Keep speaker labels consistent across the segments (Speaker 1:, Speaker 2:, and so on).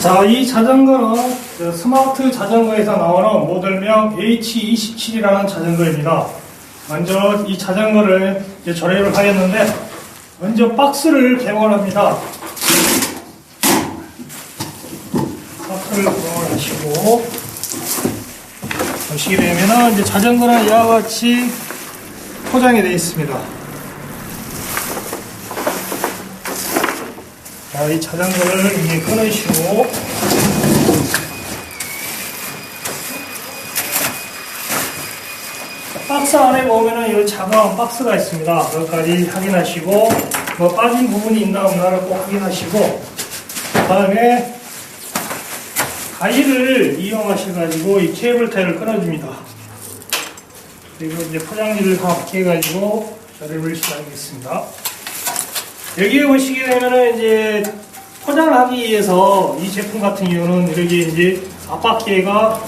Speaker 1: 자, 이 자전거는 스마트 자전거에서 나오는 모델명 H27이라는 자전거입니다. 먼저 이 자전거를 이제 조립을 하겠는데, 먼저 박스를 개봉을 합니다. 박스를 개봉을 하시고, 보시게 되면은 이제 자전거는 이와 같이 포장이 되어 있습니다. 자, 이 자전거를 이제 끊으시고, 박스 안에 보면은 이 작은 박스가 있습니다. 그것까지 확인하시고, 뭐 빠진 부분이 있나 없나를 꼭 확인하시고, 그 다음에 가위를 이용하셔가지고 이 케이블타이를 끊어줍니다. 그리고 이제 포장지를 함께 해가지고 조립을 시작하겠습니다. 여기에 보시게 되면은 이제 포장을 하기 위해서 이 제품 같은 경우는 이렇게 이제 압박기가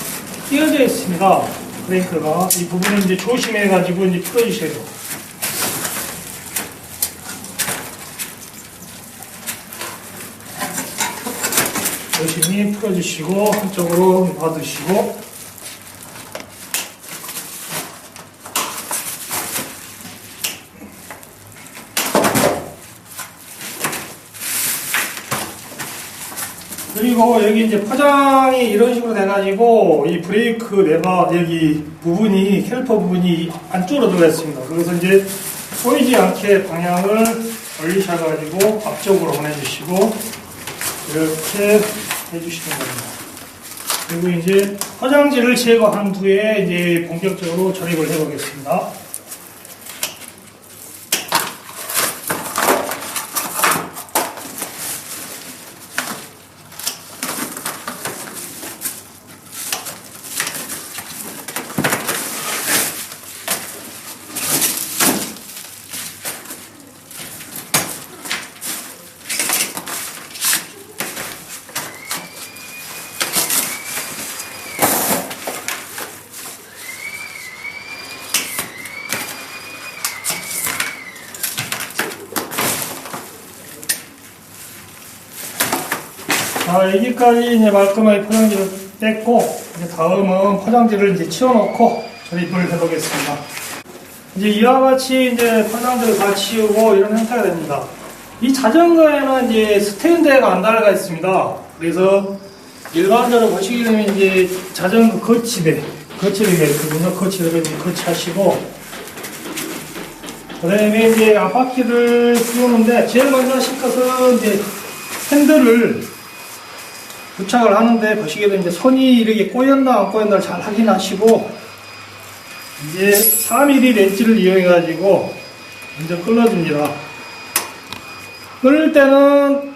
Speaker 1: 끼워져 있습니다. 브레이크가. 이 부분을 이제 조심해가지고 이제 풀어주셔야 돼요. 조심히 풀어주시고, 한쪽으로 놔두시고, 그리고 여기 이제 포장이 이런 식으로 돼가지고 이 브레이크 레버 여기 부분이 캘리퍼 부분이 안쪽으로 들어가 있습니다. 그래서 이제 보이지 않게 방향을 올리셔가지고 앞쪽으로 보내주시고 이렇게 해주시는 겁니다. 그리고 이제 포장지를 제거한 후에 이제 본격적으로 조립을 해보겠습니다. 자, 여기까지 이제 말끔하게 포장지를 뺐고, 이제 다음은 포장지를 이제 치워놓고 조립을 해보겠습니다. 이제 이와 같이 이제 포장지를 다 치우고 이런 형태가 됩니다. 이 자전거에는 이제 스탠드가 안 달려가 있습니다. 그래서 일반적으로 보시게 되면 이제 자전거 거치대가 있거든요. 거치대를 이제 거치하시고, 그 다음에 이제 앞바퀴를 씌우는데, 제일 먼저 하실 것은 이제 핸들을 부착을 하는데, 보시게 되면 이제 손이 이렇게 꼬였나 안 꼬였나를 잘 확인하시고, 이제 4mm 렌치를 이용해가지고 먼저 끌어줍니다. 끌을 때는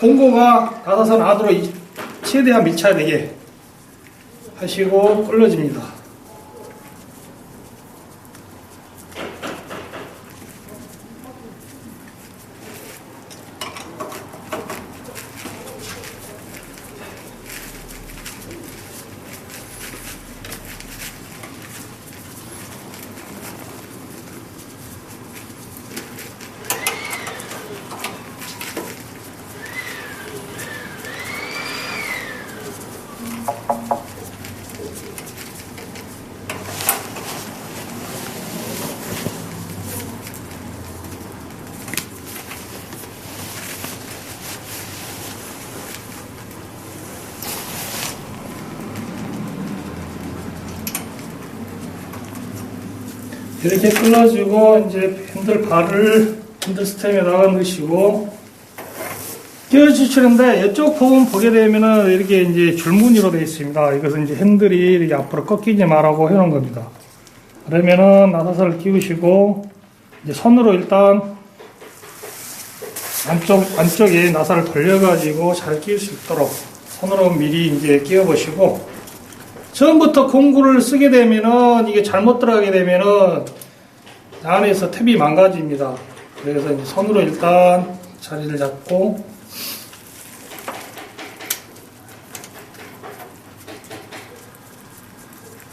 Speaker 1: 공구가 닫아선 안으로 최대한 밀착되게 하시고 끌어줍니다. 이렇게 끌어주고 이제 핸들 스템에다가 넣으시고 끼워주시는데, 이쪽 부분 보게 되면은 이렇게 이제 줄무늬로 되어 있습니다. 이것은 이제 핸들이 이렇게 앞으로 꺾이지 말라고 해놓은 겁니다. 그러면은 나사선을 끼우시고 이제 손으로 일단 안쪽에 나사를 돌려가지고 잘 끼울 수 있도록 손으로 미리 이제 끼워 보시고, 처음부터 공구를 쓰게 되면은 이게 잘못 들어가게 되면은 안에서 탭이 망가집니다. 그래서 이제 손으로 일단 자리를 잡고,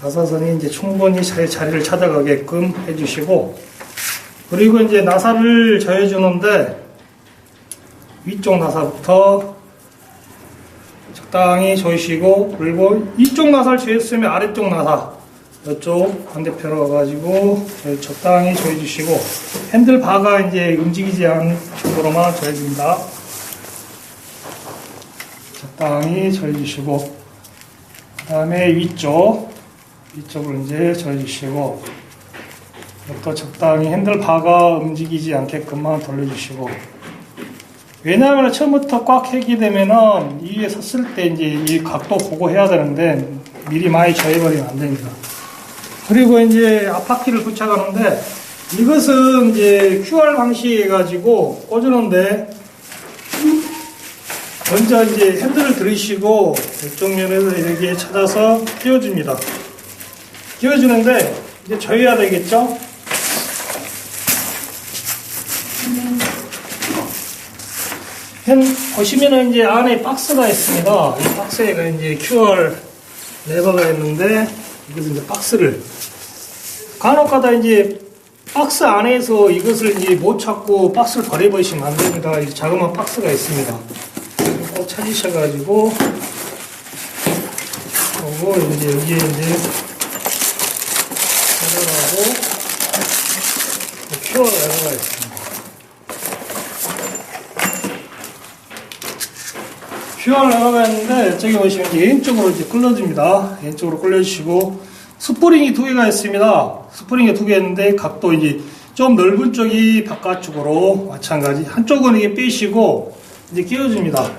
Speaker 1: 나사선이 이제 충분히 자리를 찾아가게끔 해주시고, 그리고 이제 나사를 저어주는데 위쪽 나사부터 적당히 조이시고, 그리고 이쪽 나사를 조였으면 아래쪽 나사, 이쪽 반대편으로 와가지고 적당히 조여주시고, 핸들바가 이제 움직이지 않는 정도로만 조여줍니다. 적당히 조여주시고, 그 다음에 위쪽으로 이제 조여주시고, 또 적당히 핸들바가 움직이지 않게끔만 돌려주시고, 왜냐하면 처음부터 꽉 하게 되면은 이게 섰을 때 이제 이 각도 보고 해야 되는데 미리 많이 조여버리면 안 됩니다. 그리고 이제 앞바퀴를 부착하는데, 이것은 이제 QR 방식 해가지고 꽂으는데, 먼저 이제 핸들을 들이시고 이쪽 면에서 이렇게 찾아서 끼워줍니다. 끼워주는데 이제 조여야 되겠죠? 보시면은 이제 안에 박스가 있습니다. 이 박스에 이제 QR 레버가 있는데, 이것은 이제 박스를 간혹가다 이제 박스 안에서 이것을 이제 못 찾고 박스를 버려버리시면 안 됩니다. 이 자그마한 박스가 있습니다. 꼭 찾으셔가지고, 그리고 이제 여기에 이제 해달라고 QR 레버가 있습니다. QR 레버가 있는데, 저기 보시면 이제 왼쪽으로 이제 끌어줍니다. 왼쪽으로 끌려주시고, 스프링이 두 개가 있습니다. 스프링이 두 개 있는데, 각도 이제 좀 넓은 쪽이 바깥쪽으로 마찬가지. 한쪽은 이게 빼시고, 이제 끼워줍니다.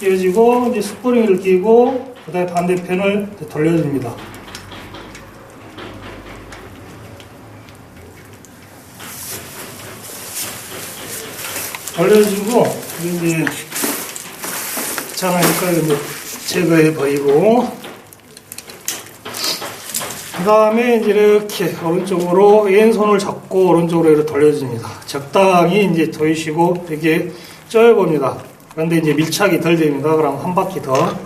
Speaker 1: 끼워지고, 이제 스프링을 끼고, 그 다음에 반대편을 돌려줍니다. 돌려주고, 이제 귀찮으니까 이제 제거해 버리고, 그 다음에 이제 이렇게 오른쪽으로 왼손을 잡고 오른쪽으로 이렇게 돌려줍니다. 적당히 이제 조이시고 이렇게 쪼여봅니다. 그런데 이제 밀착이 덜 됩니다. 그럼 한 바퀴 더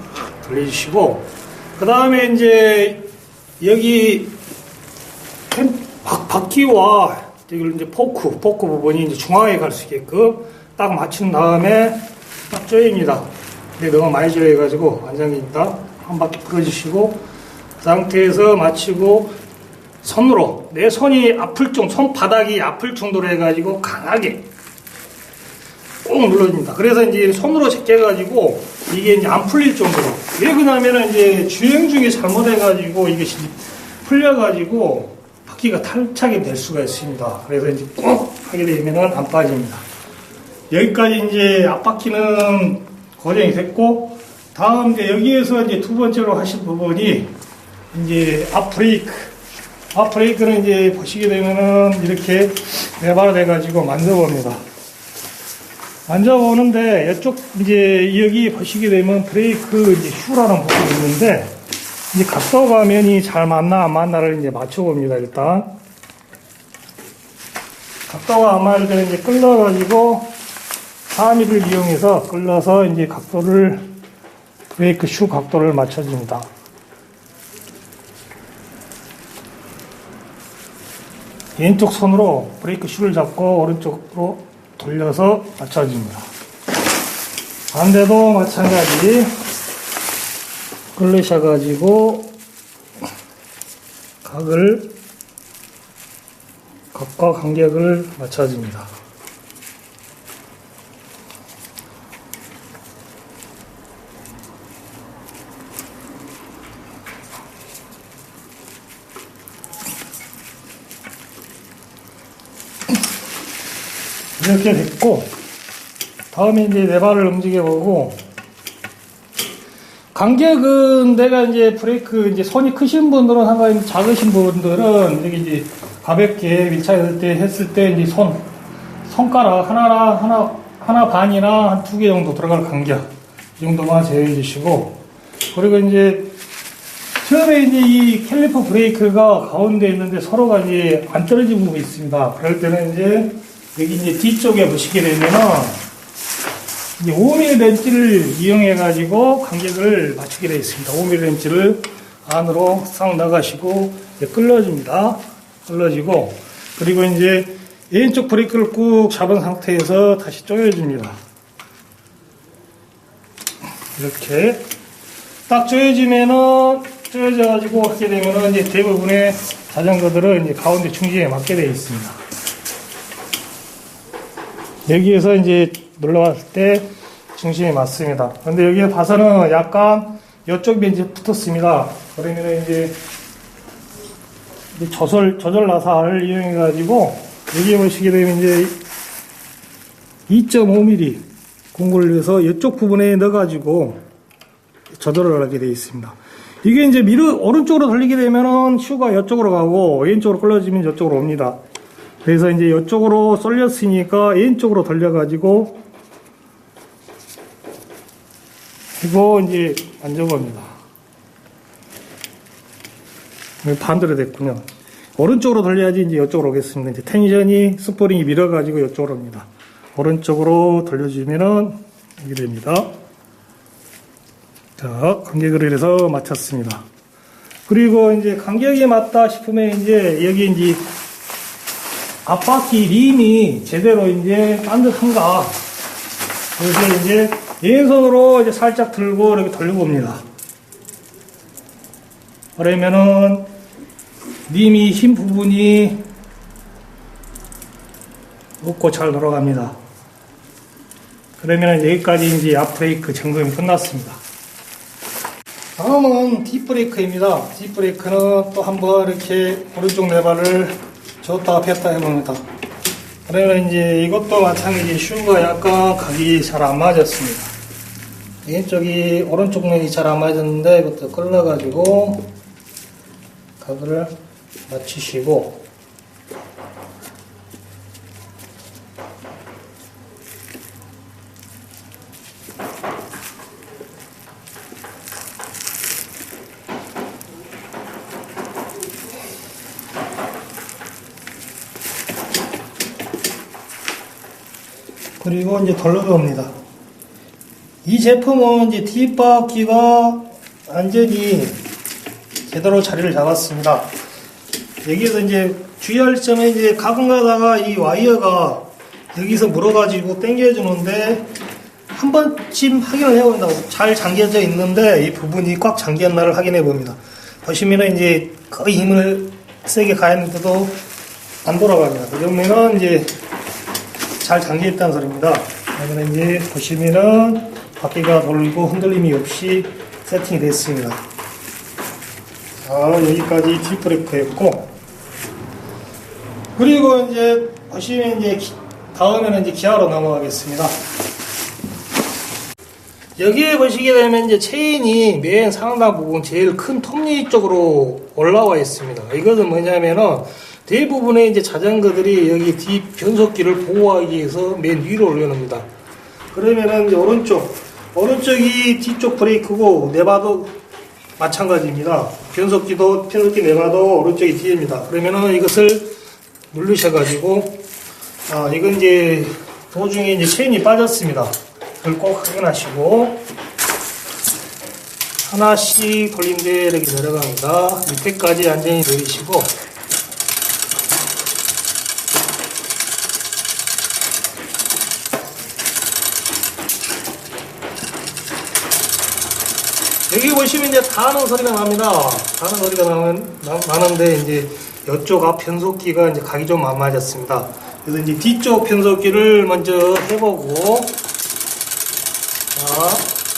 Speaker 1: 돌려주시고, 그 다음에 이제 여기 바퀴와 이걸 이제 포크 부분이 이제 중앙에 갈 수 있게끔 딱 맞춘 다음에 딱 조여입니다. 근데 너무 많이 조여가지고 안장기니까 한 바퀴 풀어주시고, 그 상태에서 마치고 손으로, 내 손이 아플 정도, 손바닥이 아플 정도로 해가지고 강하게 꼭 눌러줍니다. 그래서 이제 손으로 제껴가지고 이게 이제 안 풀릴 정도로. 왜 그러냐면은 이제 주행 중에 잘못해가지고 이게 풀려가지고 바퀴가 탈착이 될 수가 있습니다. 그래서 이제 꼭 하게 되면은 안 빠집니다. 여기까지 이제 앞바퀴는 고정이 됐고, 다음 이제 여기에서 이제 두 번째로 하실 부분이 이제 앞브레이크. 앞브레이크는 이제 보시게 되면은 이렇게 레버로 돼가지고 만져봅니다. 만져보는데, 이쪽 이제 여기 보시게 되면 브레이크 이제 슈라는 부분이 있는데, 이제 각도가 면이 잘 맞나 안 맞나를 이제 맞춰봅니다. 일단 각도가 안 맞을 때는 이제 끌러가지고 4mm를 이용해서 끌러서 이제 각도를, 브레이크 슈 각도를 맞춰줍니다. 왼쪽 손으로 브레이크 슈를 잡고 오른쪽으로 돌려서 맞춰줍니다. 반대도 마찬가지 끌르셔가지고 각과 간격을 맞춰줍니다. 이렇게 됐고, 다음에 이제 레버를 움직여보고, 간격은 내가 이제 브레이크 이제 손이 크신 분들은 상관없는데, 작으신 분들은 여기 이제 가볍게 밀착했을 때 이제 손가락 하나 반이나 한 2개 정도 들어갈 간격, 이 정도만 제어해 주시고, 그리고 이제 처음에 이제 이 캘리퍼 브레이크가 가운데 있는데 서로가 이제 안 떨어진 부분이 있습니다. 그럴 때는 이제 여기 이제 뒤쪽에 보시게 되면은 이제 5mm 렌치를 이용해 가지고 간격을 맞추게 되어 있습니다. 5mm 렌치를 안으로 싹 나가시고 끌어줍니다. 끌어지고, 그리고 이제 왼쪽 브레이크를 꾹 잡은 상태에서 다시 조여줍니다. 이렇게 딱 조여져가지고 하게 되면은 이제 대부분의 자전거들은 이제 가운데 중심에 맞게 되어 있습니다. 여기에서 이제 눌러왔을 때 중심에 맞습니다. 근데 여기에 봐서는 약간 이쪽에 이제 붙었습니다. 그러면 이제 조절 나사를 이용해가지고 여기에 보시게 되면 이제 2.5mm 공구를 해서 이쪽 부분에 넣어가지고 조절을 하게 되어 있습니다. 이게 이제 오른쪽으로 돌리게 되면은 슈가 이쪽으로 가고 왼쪽으로 끌어지면 이쪽으로 옵니다. 그래서 이제 이쪽으로 쏠렸으니까 왼쪽으로 돌려가지고 이거 이제 만져봅니다. 반대로 됐군요. 오른쪽으로 돌려야지 이제 이쪽으로 오겠습니다. 이제 텐션이 스프링이 밀어가지고 이쪽으로 옵니다. 오른쪽으로 돌려주면은 이게 됩니다. 자, 간격을 해서 맞췄습니다. 그리고 이제 간격이 맞다 싶으면 이제 여기 이제 앞바퀴 림이 제대로 이제 반듯한가. 그래서 이제 왼손으로 이제 살짝 들고 이렇게 돌려봅니다. 그러면은 림이 흰 부분이 없고 잘 돌아갑니다. 그러면 여기까지 이제 앞브레이크 점검이 끝났습니다. 다음은 뒷브레이크입니다. 뒷브레이크는 또 한번 이렇게 오른쪽 레버를 줬다가 폈다 해봅니다. 그러면 이제 이것도 마찬가지 슈가 약간 각이 잘 안 맞았습니다. 왼쪽이 오른쪽 면이 잘 안 맞았는데 이것도 끌러가지고 각을 맞추시고 그리고 이제 돌려봅니다. 이 제품은 이제 뒷바퀴가 완전히 제대로 자리를 잡았습니다. 여기에서 이제 주의할 점은 이제 가끔 가다가 이 와이어가 여기서 물어가지고 당겨주는데 한 번쯤 확인을 해봅니다. 잘 잠겨져 있는데 이 부분이 꽉 잠겼나를 확인해 봅니다. 보시면은 이제 거의 힘을 세게 가했는데도 안 돌아갑니다. 그러면은 이제 잘 잠겨있다는 소리입니다. 그러면 이제 보시면은 바퀴가 돌고 흔들림이 없이 세팅이 됐습니다. 자, 여기까지 뒷브레이크였고, 그리고 이제 보시면 이제 다음에는 이제 기아로 넘어가겠습니다. 여기에 보시게 되면 이제 체인이 맨 상단 부분 제일 큰 톱니 쪽으로 올라와 있습니다. 이것은 뭐냐면은 대부분의 이제 자전거들이 여기 뒷 변속기를 보호하기 위해서 맨 위로 올려놓습니다. 그러면은 이제 오른쪽이 뒤쪽 브레이크고 네바도 마찬가지입니다. 변속기 네바도 오른쪽이 뒤입니다. 그러면은 이것을 누르셔가지고 이건 이제 도중에 이제 체인이 빠졌습니다. 그걸 꼭 확인하시고 하나씩 돌린데 이렇게 내려갑니다. 밑에까지 안전히 내리시고 여기 보시면 이제 다는 소리가 납니다. 다는 소리가 나는데 이제 이쪽 앞 변속기가 이제 각이 좀 안 맞았습니다. 그래서 이제 뒤쪽 변속기를 먼저 해보고, 자,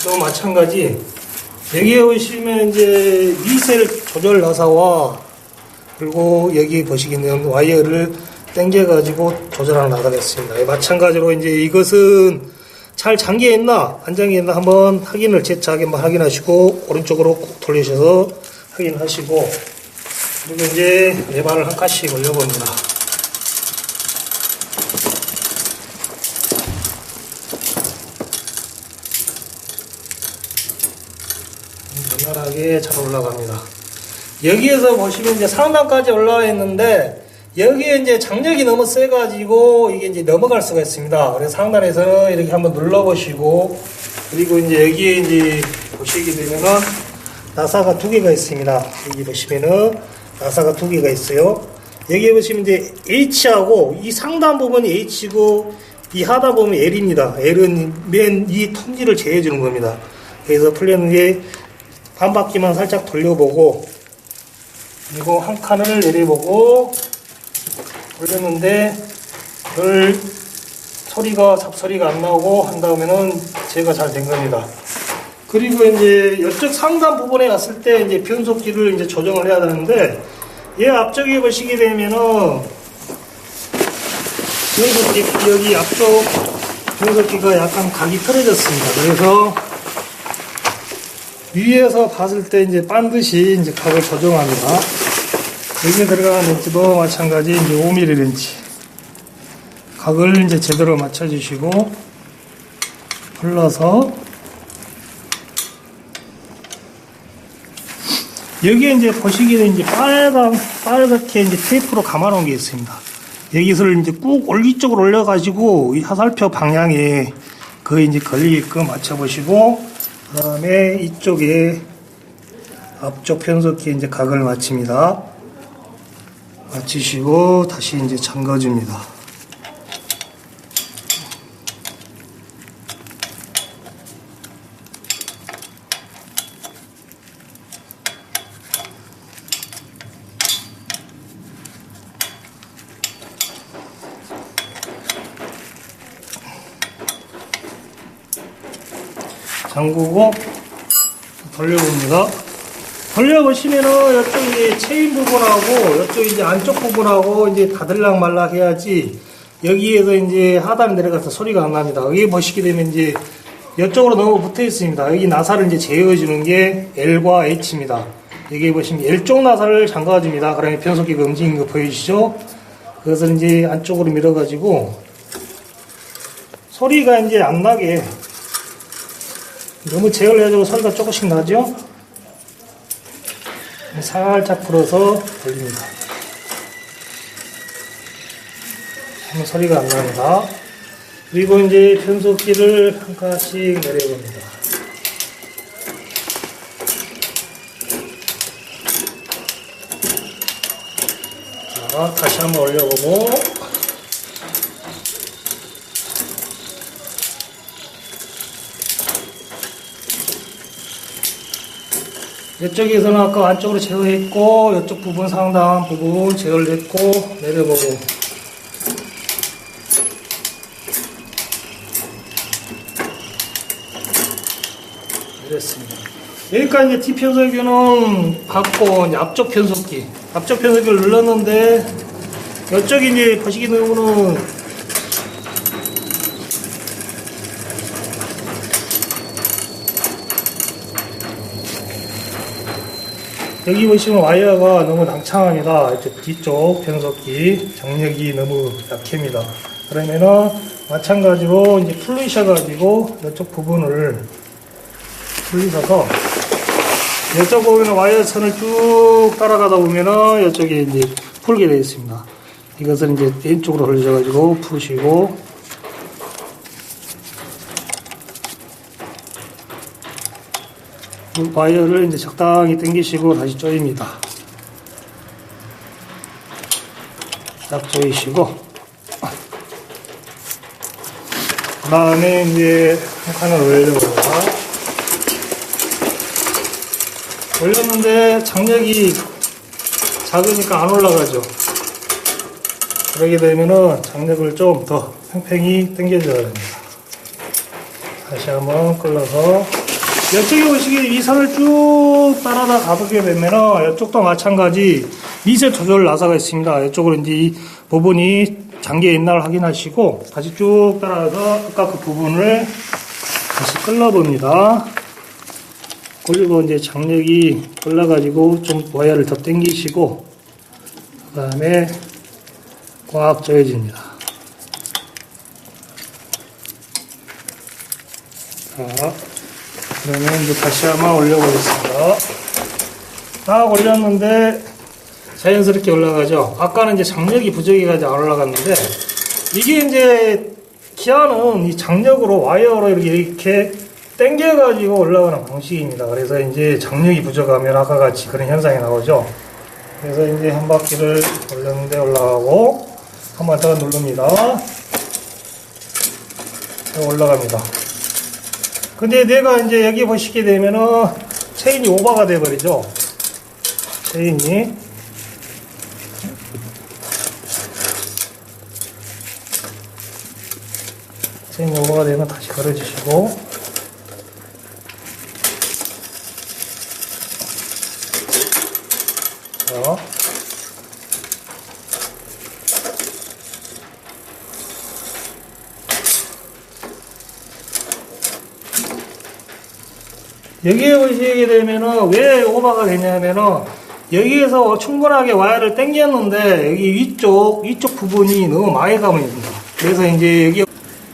Speaker 1: 또 마찬가지. 여기에 보시면 이제 미셀 조절 나사와 그리고 여기 보시겠네요. 와이어를 당겨가지고 조절하는 나사가 됐습니다. 마찬가지로 이제 이것은 잘 잠겨있나 안 잠겨있나 한번 확인을 재차하게 확인하시고 오른쪽으로 꼭 돌리셔서 확인하시고 그리고 이제 레바를 한 칸씩 올려봅니다. 원활하게 잘 올라갑니다. 여기에서 보시면 이제 상단까지 올라와 있는데 여기에 이제 장력이 너무 세가지고 이게 이제 넘어갈 수가 있습니다. 그래서 상단에서 이렇게 한번 눌러보시고 그리고 이제 여기에 이제 보시게 되면은 나사가 두 개가 있습니다. 여기 보시면은 나사가 두 개가 있어요. 여기에 보시면 이제 H하고 이 상단 부분이 H고 이 하단 부분이 L입니다. L은 맨 이 톱니를 제어해주는 겁니다. 여기서 풀렸는데 반 바퀴만 살짝 돌려보고, 그리고 한 칸을 내려보고 올렸는데 별 소리가 잡소리가 안 나오고 한 다음에는 제가 잘 된 겁니다. 그리고 이제 이쪽 상단 부분에 갔을 때 이제 변속기를 이제 조정을 해야 되는데, 얘 앞쪽에 보시게 되면은 변속기 여기 앞쪽 변속기가 약간 각이 틀어졌습니다. 그래서 위에서 봤을 때 이제 반드시 이제 각을 조정합니다. 여기에 들어가는 렌치도 마찬가지 이제 5mm 렌치. 각을 이제 제대로 맞춰주시고, 불러서, 여기에 이제 보시게 되면 이제 빨갛게 이제 테이프로 감아놓은 게 있습니다. 여기서 이제 꾹 위쪽으로 올려가지고 이 화살표 방향에 거의 이제 걸리게끔 맞춰보시고, 그 다음에 이쪽에 앞쪽 변속기에 이제 각을 맞춥니다. 맞추시고 다시 이제 잠가줍니다. 잠그고 돌려봅니다. 돌려보시면은 이쪽 이제 체인 부분하고 이쪽 이제 안쪽 부분하고 이제 다들락 말락 해야지, 여기에서 이제 하단에 내려가서 소리가 안 납니다. 여기 보시게 되면 이제 이쪽으로 너무 붙어 있습니다. 여기 나사를 이제 제어해주는 게 L과 H입니다. 여기 보시면 L쪽 나사를 잠가줍니다. 그러면 변속기가 움직이는 거 보이시죠? 그것을 이제 안쪽으로 밀어가지고 소리가 이제 안 나게, 너무 제어를 해가지고 소리가 조금씩 나죠? 살짝 풀어서 돌립니다. 하면 소리가 안 납니다. 그리고 이제 변속기를 한 칸씩 내려봅니다. 자, 다시 한번 올려보고, 이쪽에서는 아까 안쪽으로 제어했고, 이쪽 부분 상당 부분 제어를 했고, 내려보고, 이랬습니다. 여기까지 이제 뒷변속기는 받고, 이제 앞쪽 변속기를 눌렀는데, 이쪽이 이제 보시게 되면은 여기 보시면 와이어가 너무 낭창합니다. 이쪽 뒤쪽 변속기 장력이 너무 약합니다. 그러면은 마찬가지로 이제 풀리셔가지고 이쪽 부분을 풀리셔서, 이쪽 보면 와이어 선을 쭉 따라가다 보면은 이쪽에 이제 풀게 되어 있습니다. 이것을 이제 왼쪽으로 돌리셔가지고 푸시고, 와이어를 이제 적당히 당기시고 다시 조입니다. 딱 조이시고, 그 다음에 이제 한 칸을 올려봅니다. 올렸는데 장력이 작으니까 안 올라가죠. 그러게 되면은 장력을 좀 더 팽팽히 당겨줘야 됩니다. 다시 한번 끌어서, 이쪽에 보시기에 이 선을 쭉 따라다 가보게 되면은 이쪽도 마찬가지 미세 조절 나사가 있습니다. 이쪽으로 이제 이 부분이 잠겨 있나를 확인하시고 다시 쭉 따라서 아까 그 부분을 다시 끌어봅니다. 그리고 이제 장력이 끌어가지고 좀 와이어를 더 당기시고, 그 다음에 꽉 조여집니다. 자, 그러면 이제 다시 한번 올려보겠습니다. 딱 올렸는데 자연스럽게 올라가죠. 아까는 이제 장력이 부족해가지고 안 올라갔는데, 이게 이제 기아는 이 장력으로 와이어로 이렇게 당겨가지고 올라가는 방식입니다. 그래서 이제 장력이 부족하면 아까 같이 그런 현상이 나오죠. 그래서 이제 한 바퀴를 올렸는데 올라가고, 한 번 더 누릅니다. 올라갑니다. 근데 내가 이제 여기 보시게 되면은 체인이 오버가 돼버리죠. 체인이. 체인이 오버가 되면 다시 걸어주시고. 자. 여기에 보시게 되면은 왜 오버가 되냐면은 여기에서 충분하게 와이어를 당겼는데 여기 위쪽 부분이 너무 많이 감아집니다. 그래서 이제 여기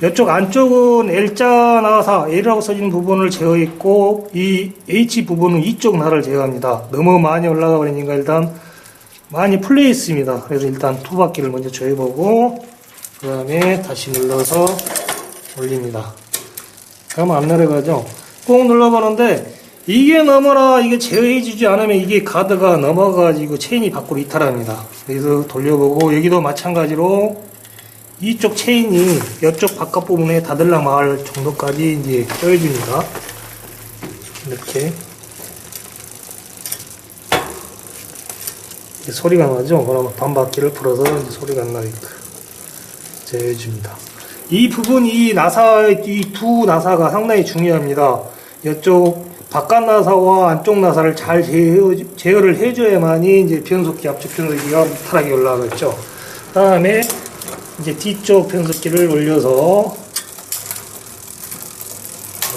Speaker 1: 이쪽 안쪽은 L자 나사 L이라고 써진 부분을 제어했고 이 H 부분은 이쪽 나를 제어합니다. 너무 많이 올라가 버리니까 일단 많이 풀려 있습니다. 그래서 일단 두 바퀴를 먼저 조여보고 그 다음에 다시 눌러서 올립니다. 그러면 안 내려가죠. 꾹 눌러보는데 이게 너무나 이게 제어해주지 않으면 이게 가드가 넘어가지고 체인이 밖으로 이탈합니다. 그래서 돌려보고 여기도 마찬가지로 이쪽 체인이 이쪽 바깥 부분에 닫을락 마을 정도까지 이제 조여줍니다. 이렇게 소리가 나죠. 그러면 반바퀴를 풀어서 이제 소리가 안 나게끔 제어해줍니다. 이 부분, 이 두 나사가 상당히 중요합니다. 이쪽 바깥 나사와 안쪽 나사를 잘 제어를 해줘야만이 이제 변속기, 앞쪽 변속기가 무탈하게 올라가겠죠. 그 다음에 이제 뒤쪽 변속기를 올려서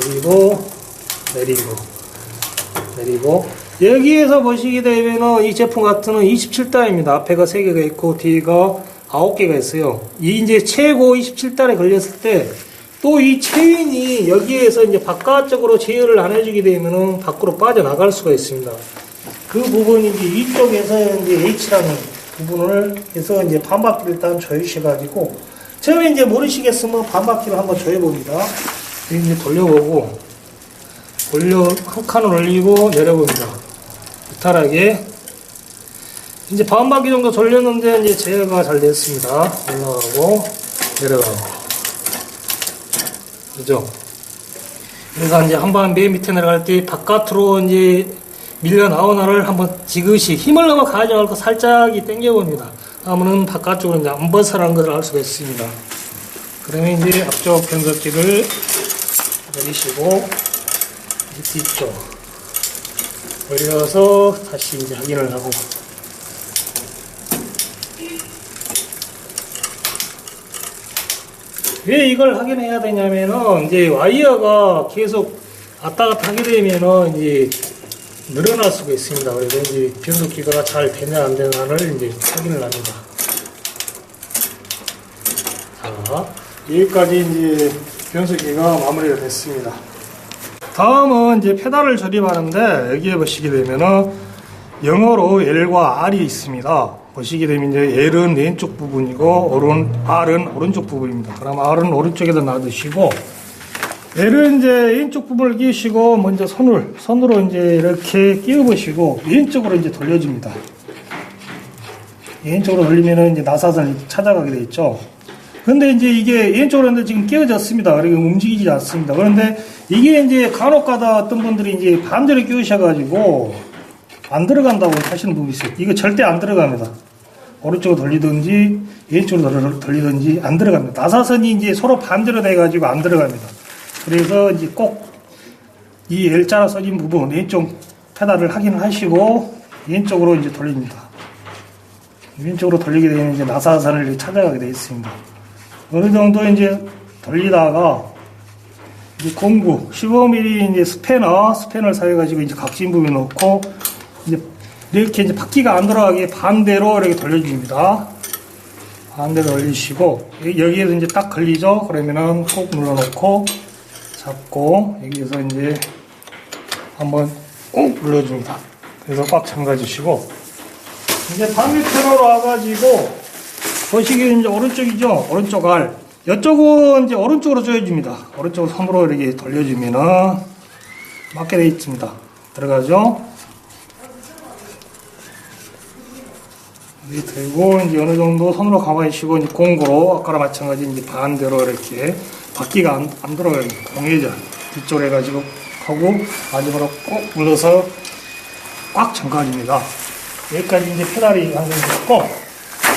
Speaker 1: 올리고 내리고 여기에서 보시게 되면은 이 제품 같은 건 27달입니다. 앞에가 3개가 있고 뒤가 9개가 있어요. 이 이제 최고 27달에 걸렸을 때 또 이 체인이 여기에서 이제 바깥쪽으로 제어를 안 해주게 되면은 밖으로 빠져나갈 수가 있습니다. 그 부분이 이제 이쪽에서 이제 H라는 부분을 해서 이제 반바퀴를 일단 조여주셔가지고 처음에 이제 모르시겠으면 반바퀴를 한번 조여봅니다. 이제 돌려보고 한 칸을 올리고 내려봅니다. 무탈하게 이제 반바퀴 정도 돌렸는데 이제 제어가 잘 됐습니다. 올라가고 내려가고 그죠? 그래서 이제 한번 맨 밑에 내려갈 때 바깥으로 이제 밀려 나오나를 한번 지그시 힘을 넣어 가져갈 거 살짝 당겨봅니다. 하면은 바깥쪽으로 이제 안 벗어나는 것을 알 수가 있습니다. 그러면 이제 앞쪽 변속기를 내리시고 이제 뒤쪽 올려서 다시 이제 확인을 하고 왜 이걸 확인해야 되냐면은 이제 와이어가 계속 왔다 갔다 하게 되면은 이제 늘어날 수가 있습니다. 그래서 이제 변속기가 잘 되냐 안 되냐를 이제 확인을 합니다. 자, 여기까지 이제 변속기가 마무리가 됐습니다. 다음은 이제 페달을 조립하는데 여기에 보시게 되면은 영어로 L과 R이 있습니다. 보시게 되면 이제 L은 왼쪽 부분이고 R은 오른쪽 부분입니다. 그럼 R은 오른쪽에다 놔두시고 L은 이제 왼쪽 부분을 끼우시고 먼저 손으로 이제 이렇게 끼워보시고 왼쪽으로 이제 돌려줍니다. 왼쪽으로 돌리면은 이제 나사선이 찾아가게 돼 있죠. 근데 이제 이게 왼쪽으로 했는데 지금 끼워졌습니다. 그리고 움직이지 않습니다. 그런데 이게 이제 간혹가다 어떤 분들이 이제 반대로 끼우셔가지고 안 들어간다고 하시는 분이 있어요. 이거 절대 안 들어갑니다. 오른쪽으로 돌리든지 왼쪽으로 돌리든지 안 들어갑니다. 나사선이 이제 서로 반대로 돼가지고 안 들어갑니다. 그래서 이제 꼭 이 L자로 써진 부분 왼쪽 페달을 확인을 하시고 왼쪽으로 이제 돌립니다. 왼쪽으로 돌리게 되면 이제 나사선을 찾아가게 되어 있습니다. 어느 정도 이제 돌리다가 이제 공구 15mm 이제 스패너를 사용해가지고 이제 각진 부분에 넣고 이제 이렇게 이제 바퀴가 안 들어가게 반대로 이렇게 돌려줍니다. 반대로 올리시고 여기에서 이제 딱 걸리죠. 그러면은 꼭 눌러놓고 잡고 여기에서 이제 한번 꾹 눌러줍니다. 그래서 꽉 잠가주시고 이제 반대편으로 와가지고 보시기에 이제 오른쪽이죠. 오른쪽 알 이쪽은 이제 오른쪽으로 조여줍니다. 오른쪽으로 손으로 이렇게 돌려주면은 맞게 되어 있습니다. 들어가죠. 여기 들고 이제 어느 정도 손으로 가만히 쉬고 이제 공구로 아까랑 마찬가지 이제 반대로 이렇게 바퀴가 안 들어가요. 공회전. 뒤쪽으로 해가지고 하고 마지막으로 꼭 눌러서 꽉 잠가줍니다. 여기까지 이제 페달이 완성됐고,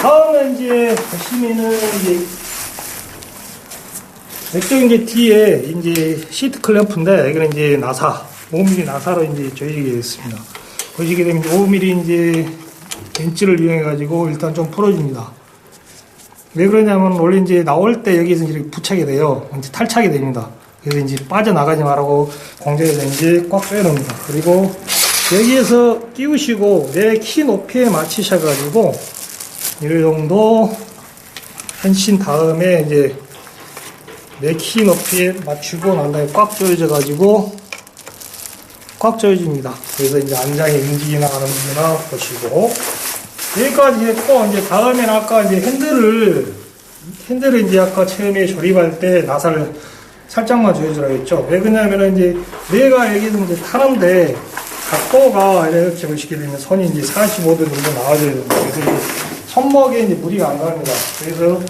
Speaker 1: 다음은 이제 보시면은 이제 이쪽 이제 뒤에 이제 시트 클램프인데, 이거는 이제 나사 5mm 나사로 이제 조이게 됐습니다. 보시게 되면 5mm 이제 벤치를 이용해 가지고 일단 좀 풀어줍니다. 왜 그러냐면 원래 이제 나올 때 여기서 이렇게 부착이 돼요. 이제 탈착이 됩니다. 그래서 이제 빠져나가지 말라고 공정에서 이제 꽉 조여놓습니다. 그리고 여기에서 끼우시고 내 키 높이에 맞추셔가지고 이 정도 하신 다음에 이제 내 키 높이에 맞추고 난 다음에 꽉 조여져가지고 꽉 조여집니다. 그래서 이제 안장의 움직이나 안 움직이나 보시고 여기까지 했고, 이제 다음에는 아까 이제 핸들을 이제 아까 처음에 조립할 때 나사를 살짝만 조여주라 했죠. 왜 그러냐면은 이제 내가 여기서 이제 타는데 각도가 이렇게 보시게 되면 선이 이제 45도 정도 나와줘야 됩니다. 그래서 이제 손목에 이제 무리가 안 갑니다. 그래서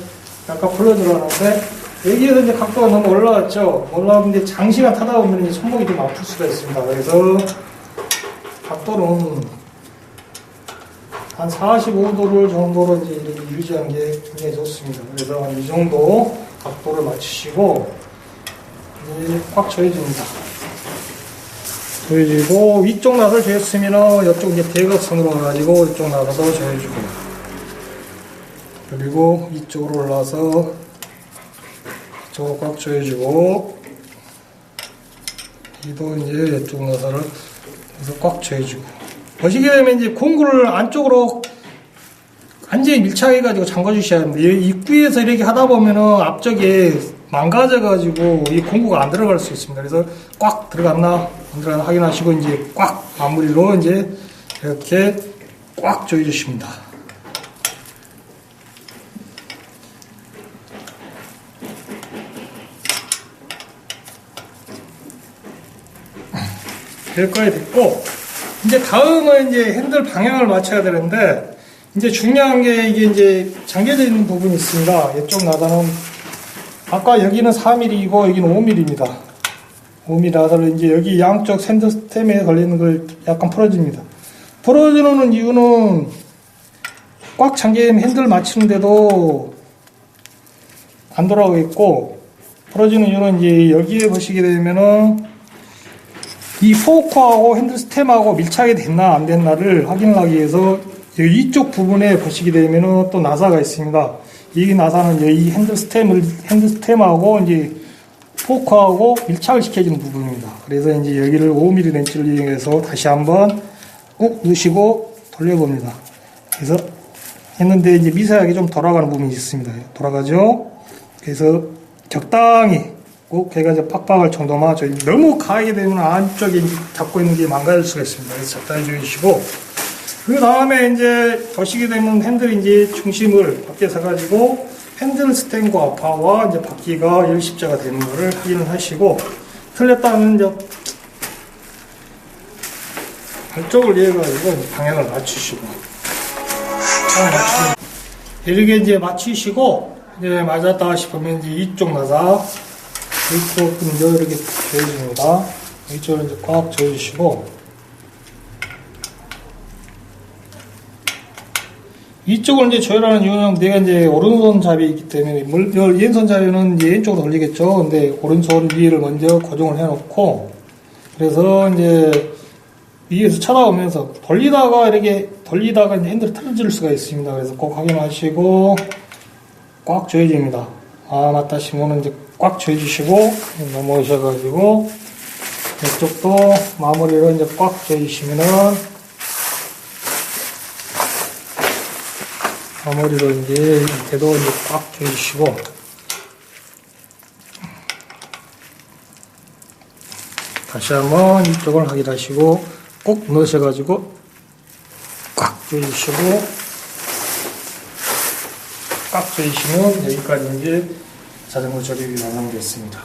Speaker 1: 아까 풀어주라는데 여기에서 이제 각도가 너무 올라갔죠. 올라가는데 장시간 타다 보면 이제 손목이 좀 아플 수가 있습니다. 그래서 각도는 한 45도를 정도로 이제 이렇게 유지하는 게 굉장히 좋습니다. 그래서 이 정도 각도를 맞추시고 이제 꽉 조여줍니다. 조여주고 위쪽 나사를 조였으면 이쪽 이제 대각선으로 가가지고 이쪽 나사도 조여주고, 그리고 이쪽으로 올라서 이쪽으로 꽉 조여주고, 이도 이제 이쪽 나사를 그래서 꽉 조여주고. 보시게 되면 이제 공구를 안쪽으로 완전히 밀착해가지고 잠가주셔야 합니다. 입구에서 이렇게 하다 보면은 앞쪽에 망가져가지고 이 공구가 안 들어갈 수 있습니다. 그래서 꽉 들어갔나 안 들어갔나 확인하시고 이제 꽉 마무리로 이제 이렇게 꽉 조여주십니다. 여기까지 됐고, 이제 다음은 이제 핸들 방향을 맞춰야 되는데, 이제 중요한 게 이게 이제 잠겨져 있는 부분이 있습니다. 이쪽 나사는 아까 여기는 4mm이고 여기는 5mm입니다. 5mm 나사를 이제 여기 양쪽 핸들 스템에 걸리는 걸 약간 풀어줍니다. 풀어주는 이유는 꽉 잠긴 핸들 맞추는데도 안 돌아오겠고, 풀어주는 이유는 이제 여기에 보시게 되면은 이 포크하고 핸들 스템하고 밀착이 됐나 안 됐나를 확인을 하기 위해서 이쪽 부분에 보시게 되면은 또 나사가 있습니다. 이 나사는 이 핸들 스템하고 이제 포크하고 밀착을 시켜주는 부분입니다. 그래서 이제 여기를 5mm 렌치를 이용해서 다시 한번 꾹 누시고 돌려봅니다. 그래서 했는데 이제 미세하게 좀 돌아가는 부분이 있습니다. 돌아가죠. 그래서 적당히 꼭 해가지고 팍팍할 정도만 너무 가게 되면 안쪽에 잡고 있는 게 망가질 수가 있습니다. 그래서 적당히 조이시고, 그 다음에 이제 보시게 되면 핸들 이제 중심을 밖에 서가지고 핸들 스템과 바와 이제 바퀴가 일십자가 되는 것을 확인을 하시고, 틀렸다면 이제 발쪽을 이해가지고 방향을 맞추시고, 이렇게 이제 맞추시고, 이제 맞았다 싶으면 이제 이쪽 나사 이쪽은 이렇게 조여줍니다. 이쪽을 이제 꽉 조여주시고, 이쪽을 이제 조여라는 이유는 내가 이제 오른손잡이 있기 때문에, 왼손잡이는 이제 왼쪽으로 돌리겠죠. 근데 오른손 위를 먼저 고정을 해놓고, 그래서 이제 위에서 쳐다보면서 돌리다가 이제 핸들이 틀어질 수가 있습니다. 그래서 꼭 확인하시고 꽉 조여줍니다. 아, 맞다 싶으면 이제 꽉 조여주시고 넘어오셔가지고 이쪽도 마무리로 이제 꽉 조여주시면은 마무리로 이제 밑에도 이제 꽉 조여주시고, 다시 한번 이쪽을 확인하시고 꼭 넣으셔가지고 꽉 조여주시고, 꽉 조이시면 여기까지 이제 자전거 조립이 완성되었습니다.